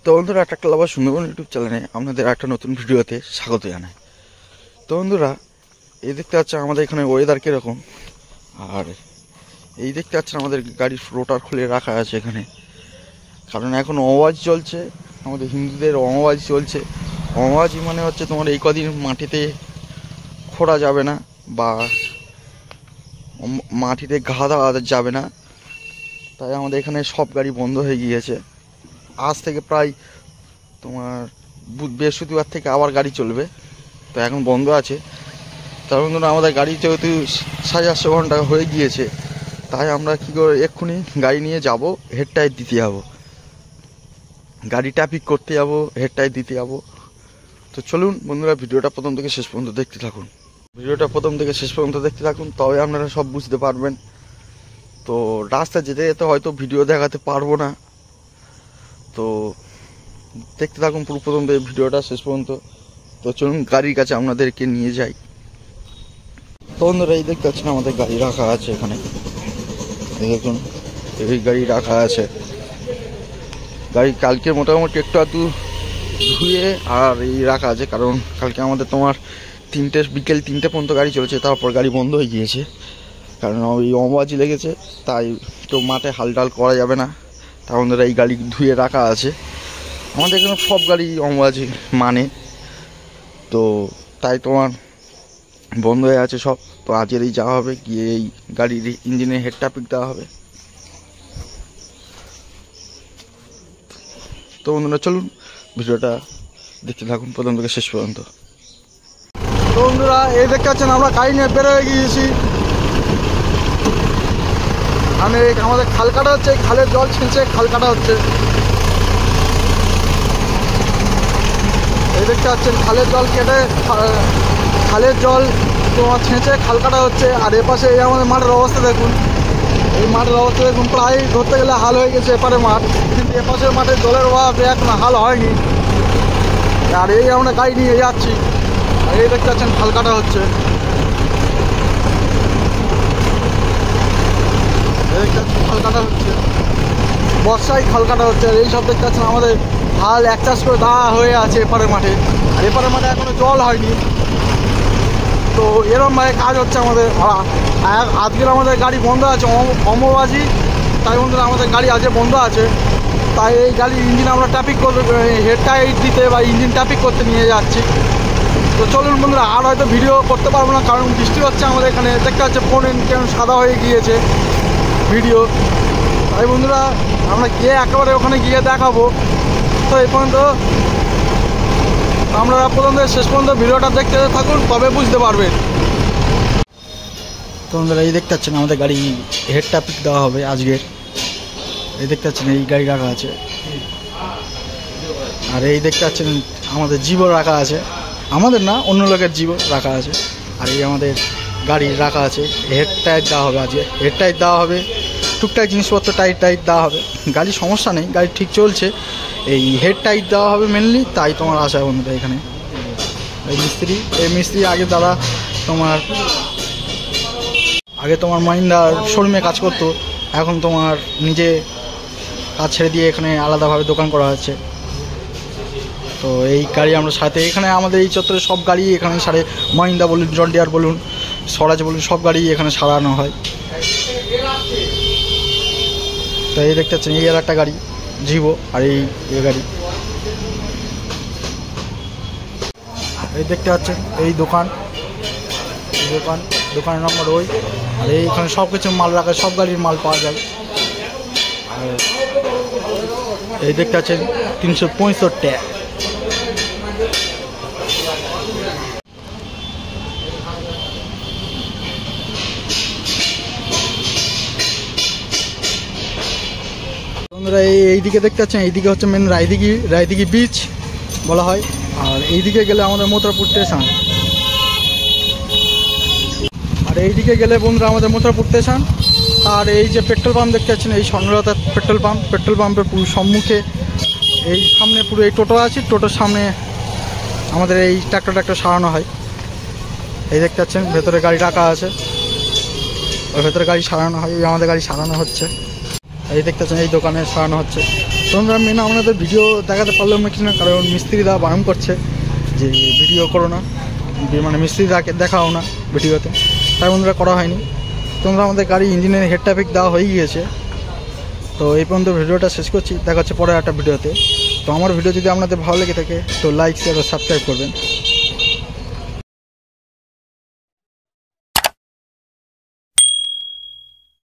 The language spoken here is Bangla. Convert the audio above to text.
তো বন্ধুরা, একটা ক্লাব সুন্দরবন ইউটিউব চ্যানেলে আপনাদের একটা নতুন ভিডিওতে স্বাগত জানাই। তো বন্ধুরা, এই দেখতে পাচ্ছেন আমাদের এখানে ওয়েদার কীরকম, আর এই দেখতে পাচ্ছেন আমাদের গাড়ির রোটার খুলে রাখা আছে এখানে, কারণ এখন অমাবাসী চলছে, আমাদের হিন্দুদের অমাবাসী চলছে। অমাবাসী মানে হচ্ছে তোমার এই কদিন মাটিতে খোঁড়া যাবে না বা মাটিতে ঘা দেওয়া যাবে না, তাই আমাদের এখানে সব গাড়ি বন্ধ হয়ে গিয়েছে। আজ থেকে প্রায় তোমার বৃহস্পতিবার থেকে আবার গাড়ি চলবে, তো এখন বন্ধ আছে। তার বন্ধুরা, আমাদের গাড়ি যেহেতু 750 ঘন্টা হয়ে গিয়েছে, তাই আমরা কী করে এক্ষুনি গাড়ি নিয়ে যাব, হেড টায়ার দিতে যাবো, গাড়ি ট্যাপিক করতে যাবো, হেড টায়ার দিতে যাবো। তো চলুন বন্ধুরা, ভিডিওটা প্রথম থেকে শেষ পর্যন্ত দেখতে থাকুন। তবে আপনারা সব বুঝতে পারবেন। তো রাস্তায় যেতে যেতে হয়তো ভিডিও দেখাতে পারবো না, তো দেখতে থাকুন পুরো প্রথম থেকে ভিডিওটা শেষ পর্যন্ত। তো চলুন গাড়ির কাছে আপনাদেরকে নিয়ে যাই। তো বন্ধুরা, এই দেখতে পাচ্ছেন আমাদের গাড়ি রাখা আছে এখানে, দেখুন এই গাড়ি রাখা আছে। গাড়ি কালকে মোটামুটি একটু আধটু ধুয়ে আর এই রাখা আছে, কারণ কালকে আমাদের তোমার বিকেল 3টে পর্যন্ত গাড়ি চলেছে, তারপর গাড়ি বন্ধ হয়ে গিয়েছে, কারণ ওই অমাবাসী লেগেছে, তাই তো মাঠে হাল টাল করা যাবে না। তার বন্ধুরা, এই গাড়ি ধুয়ে রাখা আছে। আমাদের এখানে সব গাড়ি অমাবাসী মানে, তো তাই তোমার বন্ধ হয়ে আছে সব। তো আজকেরই যাওয়া হবে, গিয়ে এই গাড়ির ইঞ্জিনের হেড ট্যাপিক দেওয়া হবে। তো বন্ধুরা, চলুন ভিডিওটা দেখতে থাকুন প্রথম থেকে শেষ পর্যন্ত। তো বন্ধুরা, এই দেখতে পাচ্ছেন আমরা গাড়ি নিয়ে বেরোয় গিয়েছি। আমাদের খাল কাটা হচ্ছে, খালের জল ছেঁচে খাল কাটা হচ্ছে। এই দেখতে পাচ্ছেন খালের জল কেটে, খালের জল তোমার ছেঁচে খাল কাটা হচ্ছে। আর এপাশে এই আমাদের মাঠের অবস্থা দেখুন, এই মাঠের অবস্থা দেখুন, প্রায় ধরতে গেলে হাল হয়ে গেছে এপারে মাঠ, কিন্তু এপাশের মাঠে জলের অভাবে এখন হাল হয়নি। আর এই আমরা গাড়ি নিয়ে যাচ্ছি, আর এই দেখতে পাচ্ছেন খাল কাটা হচ্ছে। খাল কাটা হচ্ছে, বর্ষায় খাল কাটা হচ্ছে। আর এইসব দেখতে পাচ্ছেন আমাদের হাল এক চাষ করে দেওয়া হয়ে আছে এপারের মাঠে, আর এপারের মাঠে এখনো জল হয়নি। তো এরকমভাবে কাজ হচ্ছে আমাদের। আজকের আমাদের গাড়ি বন্ধ আছে, অমাবাসী, তাই বন্ধুরা আমাদের গাড়ি আজকে বন্ধ আছে। তাই এই গাড়ির ইঞ্জিন আমরা ট্যাপিক করতে, হেড টাইট দিতে বা ইঞ্জিন ট্যাপিক করতে নিয়ে যাচ্ছি। তো চলুন বন্ধুরা, আর হয়তো ভিডিও করতে পারবো না, কারণ বৃষ্টি হচ্ছে আমাদের এখানে। দেখতে পাচ্ছে ফোন কেমন সাদা হয়ে গিয়েছে ভিডিও। তাই বন্ধুরা, আমরা গিয়ে একেবারে ওখানে গিয়ে দেখাবো। তো এই পর্যন্ত আমরা প্রথম থেকে শেষ পর্যন্ত ভিডিওটা দেখতে থাকুন, তবে বুঝতে পারবেন। তো বন্ধুরা, এই দেখতে পাচ্ছেন আমাদের গাড়ি হেড ট্যাপিক দেওয়া হবে আজকের। এই দেখতে পাচ্ছেন এই গাড়ি রাখা আছে, আর এই দেখতে পাচ্ছেন আমাদের জীবন রাখা আছে, আমাদের না অন্য লোকের জীবন রাখা আছে। আর এই আমাদের গাড়ি রাখা আছে, হেড টায়ার দেওয়া হবে আজকে, হেড টায়ার দেওয়া হবে, টুকটাক জিনিসপত্র টাইট দেওয়া হবে। গাড়ির সমস্যা নেই, গাড়ি ঠিক চলছে, এই হেড টাইট দেওয়া হবে মেনলি, তাই তোমার আসা বন্ধুরা এখানে। এই মিস্ত্রি আগে দাদা তোমার মাহিন্দার শোরুমে কাজ করতো, এখন তোমার নিজে কাজ ছেড়ে দিয়ে এখানে আলাদাভাবে দোকান করা হচ্ছে। তো এই গাড়ি আমরা সাথে এখানে আমাদের এই চত্বরে সব গাড়ি এখানে সারে, মাহিন্দা বলুন, জন ডিয়ার বলুন, স্বরাজ বলুন, সব গাড়ি এখানে সারানো হয়। তো এই দেখতে পাচ্ছেন এই আর একটা গাড়ি জিভো, আর এই গাড়ি এই দেখতে পাচ্ছেন এই দোকানের নম্বর ওই। আর এইখানে সব কিছু মাল রাখা, সব গাড়ির মাল পাওয়া যায়। আর এই দেখতে পাচ্ছেন 365 টাকা। এইদিকে দেখতে পাচ্ছেন, এইদিকে হচ্ছে মেন রায়দিঘি বিচ বলা হয়। আর এইদিকে গেলে আমাদের মথুরাপুর স্টেশন, আর এইদিকে গেলে বন্ধুরা আমাদের মথুরাপুর স্টেশন। আর এই যে পেট্রোল পাম্প দেখতে পাচ্ছেন, এই স্বর্ণলতা পেট্রোল পাম্পের পুরো সম্মুখে এই সামনে পুরো এই টোটো আছে, টোটোর সামনে আমাদের এই ট্রাক্টর সারানো হয়। এই দেখতে পাচ্ছেন ভেতরে গাড়ি রাখা আছে, ওই ভেতরে গাড়ি সারানো হয়, আমাদের গাড়ি সারানো হচ্ছে। এই দেখতে পাচ্ছেন এই দোকানে সারানো হচ্ছে। তোমরা মেন আপনাদের ভিডিও দেখাতে পারলাম না কিছু না, কারণ মিস্ত্রিরা বারণ করছে যে ভিডিও করো না, মানে মিস্ত্রিরাকে দেখাও না ভিডিওতে, তাই বন্ধুরা করা হয়নি। তোমরা আমাদের গাড়ি ইঞ্জিনের হেড ট্যাপিক দেওয়া হয়ে গিয়েছে। তো এই পর্যন্ত ভিডিওটা শেষ করছি, দেখা হচ্ছে পরে একটা ভিডিওতে। তো আমার ভিডিও যদি আপনাদের ভালো লেগে থাকে তো লাইক শেয়ার ও সাবস্ক্রাইব করবেন।